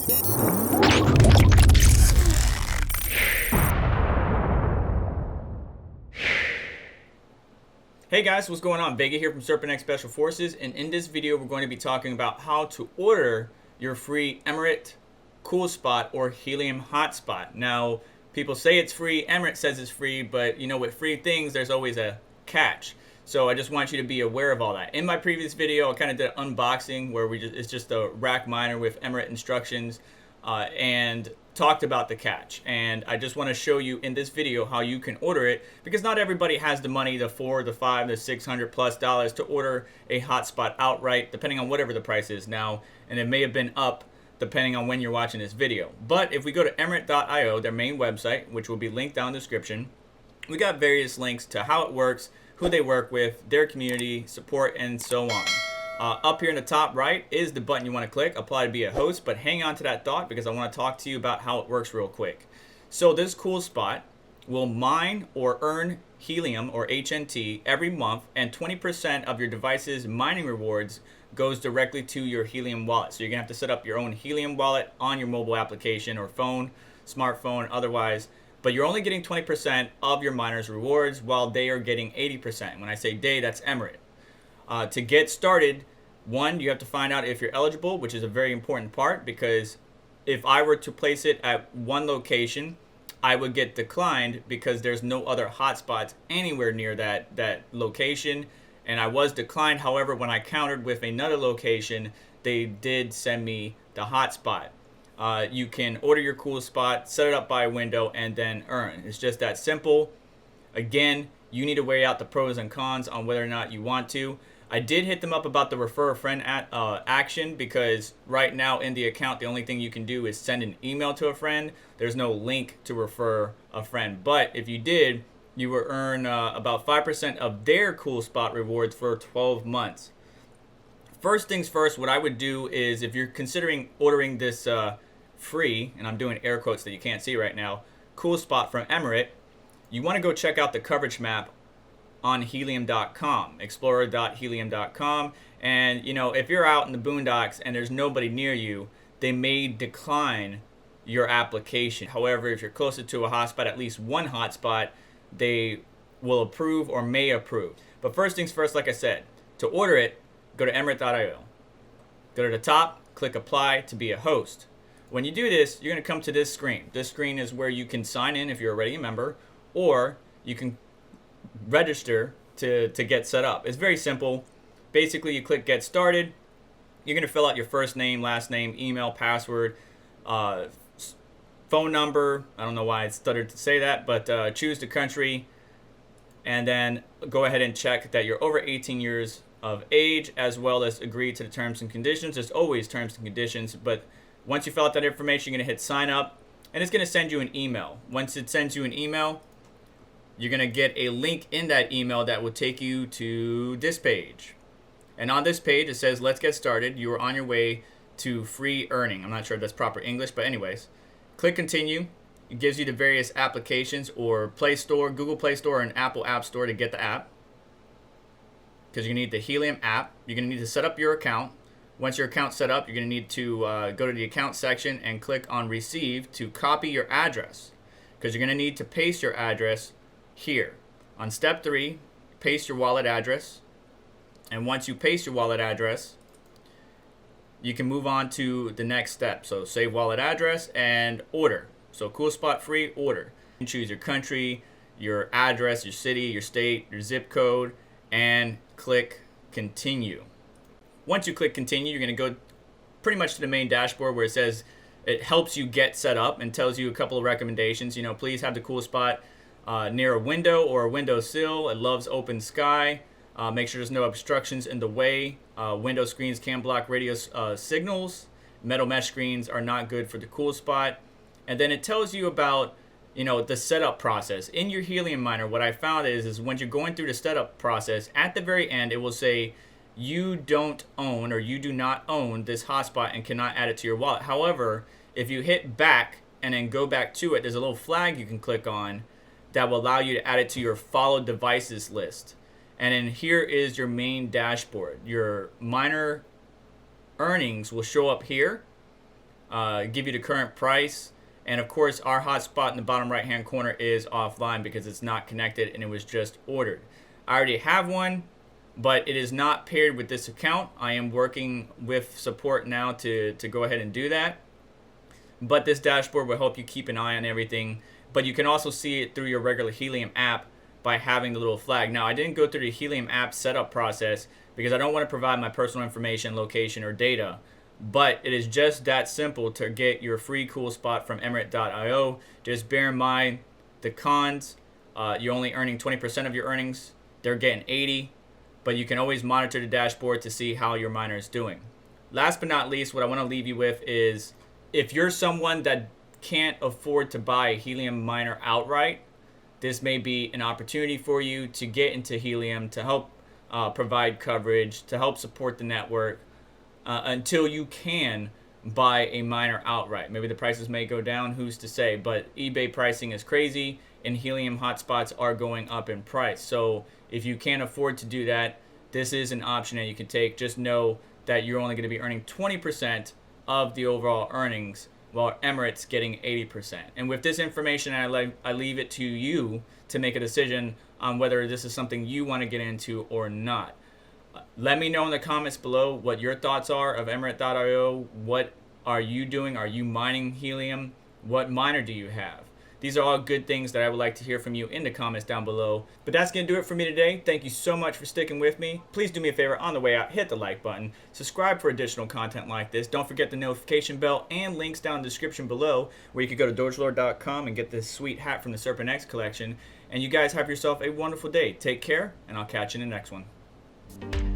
Hey guys, what's going on? Vega here from Serpent Special Forces, and in this video we're going to be talking about how to order your free Emrit Coolspot or Helium Hotspot. Now, people say it's free, Emrit says it's free, but you know, with free things there's always a catch. So I just want you to be aware of all that. In my previous video I kind of did an unboxing where it's just a rack miner with Emrit instructions and talked about the catch, and I just want to show you in this video how you can order it, because not everybody has the money, the $400, the $500, the $600+ to order a hotspot outright, depending on whatever the price is now, and it may have been up depending on when you're watching this video. But if we go to emrit.io, their main website, which will be linked down in the description, we got various links to how it works, who they work with, their community support, and so on. Up here in the top right is the button you want to click, apply to be a host, but hang on to that thought because I want to talk to you about how it works real quick. So this Coolspot will mine or earn helium or HNT every month, and 20% of your device's mining rewards goes directly to your Helium wallet. So you're going to have to set up your own Helium wallet on your mobile application or phone, smartphone, otherwise, but you're only getting 20% of your miners' rewards while they are getting 80%. When I say they, that's Emrit. To get started, one, you have to find out if you're eligible, which is a very important part, because if I were to place it at one location, I would get declined because there's no other hotspots anywhere near that location, and I was declined. However, when I countered with another location, they did send me the hotspot. You can order your Coolspot, set it up by a window, and then earn. It's just that simple. Again, you need to weigh out the pros and cons on whether or not you want to. I did hit them up about the refer a friend action, because right now in the account the only thing you can do is send an email to a friend. There's no link to refer a friend, but if you did, you will earn about 5% of their Coolspot rewards for 12 months. First things first, what I would do is, if you're considering ordering this free, and I'm doing air quotes that you can't see right now, Coolspot from Emrit, you want to go check out the coverage map on helium.com, explorer.helium.com, and you know, if you're out in the boondocks and there's nobody near you, they may decline your application. However, if you're closer to a hotspot, at least one hotspot, they will approve or may approve. But first things first, like I said, to order it, go to emrit.io. Go to the top, click apply to be a host. When you do this, you're going to come to this screen. This screen is where you can sign in if you're already a member, or you can register to get set up. It's very simple. Basically, you click get started. You're going to fill out your first name, last name, email, password, phone number. I don't know why I stuttered to say that, but choose the country, and then go ahead and check that you're over 18 years of age, as well as agree to the terms and conditions. There's always terms and conditions, but once you fill out that information, you're going to hit sign up, and it's going to send you an email. Once it sends you an email, you're going to get a link in that email that will take you to this page. And on this page, it says, let's get started. You are on your way to free earning. I'm not sure if that's proper English, but anyways. Click continue. It gives you the various applications, or Play Store, Google Play Store, and Apple App Store to get the app, because you need the Helium app. You're going to need to set up your account. Once your account's set up, you're going to need to go to the account section and click on receive to copy your address, because you're going to need to paste your address here. On step 3, paste your wallet address, and once you paste your wallet address, you can move on to the next step. So save wallet address and order. So Coolspot free, order. You can choose your country, your address, your city, your state, your zip code, and click continue. Once you click continue, you're going to go pretty much to the main dashboard where it says it helps you get set up and tells you a couple of recommendations. You know, please have the Coolspot near a window or a windowsill. It loves open sky. Make sure there's no obstructions in the way. Window screens can block radio signals. Metal mesh screens are not good for the Coolspot. And then it tells you about, you know, the setup process. In your Helium miner, what I found is when you're going through the setup process, at the very end, it will say you don't own, or you do not own this hotspot and cannot add it to your wallet. However, if you hit back and then go back to it, there's a little flag you can click on that will allow you to add it to your followed devices list. And then here is your main dashboard. Your miner earnings will show up here. give you the current price. And of course, our hotspot in the bottom right hand corner is offline because it's not connected and it was just ordered. I already have one, but it is not paired with this account. I am working with support now to go ahead and do that. But this dashboard will help you keep an eye on everything. But you can also see it through your regular Helium app by having the little flag. Now, I didn't go through the Helium app setup process because I don't want to provide my personal information, location, or data. But it is just that simple to get your free Coolspot from Emrit.io. Just bear in mind the cons. You're only earning 20% of your earnings. They're getting 80%. But you can always monitor the dashboard to see how your miner is doing. Last but not least, what I want to leave you with is if you're someone that can't afford to buy a Helium miner outright, this may be an opportunity for you to get into Helium to help provide coverage, to help support the network until you can buy a miner outright. Maybe the prices may go down, who's to say, but eBay pricing is crazy and Helium hotspots are going up in price. So if you can't afford to do that, this is an option that you can take. Just know that you're only going to be earning 20% of the overall earnings, while Emrit's getting 80%. And with this information, I leave it to you to make a decision on whether this is something you want to get into or not. Let me know in the comments below what your thoughts are of Emrit.io. What are you doing? Are you mining Helium? What miner do you have? These are all good things that I would like to hear from you in the comments down below. But that's going to do it for me today. Thank you so much for sticking with me. Please do me a favor on the way out, hit the like button. Subscribe for additional content like this. Don't forget the notification bell and links down in the description below where you can go to dogelord.com and get this sweet hat from the Serpent X collection. And you guys have yourself a wonderful day. Take care, and I'll catch you in the next one.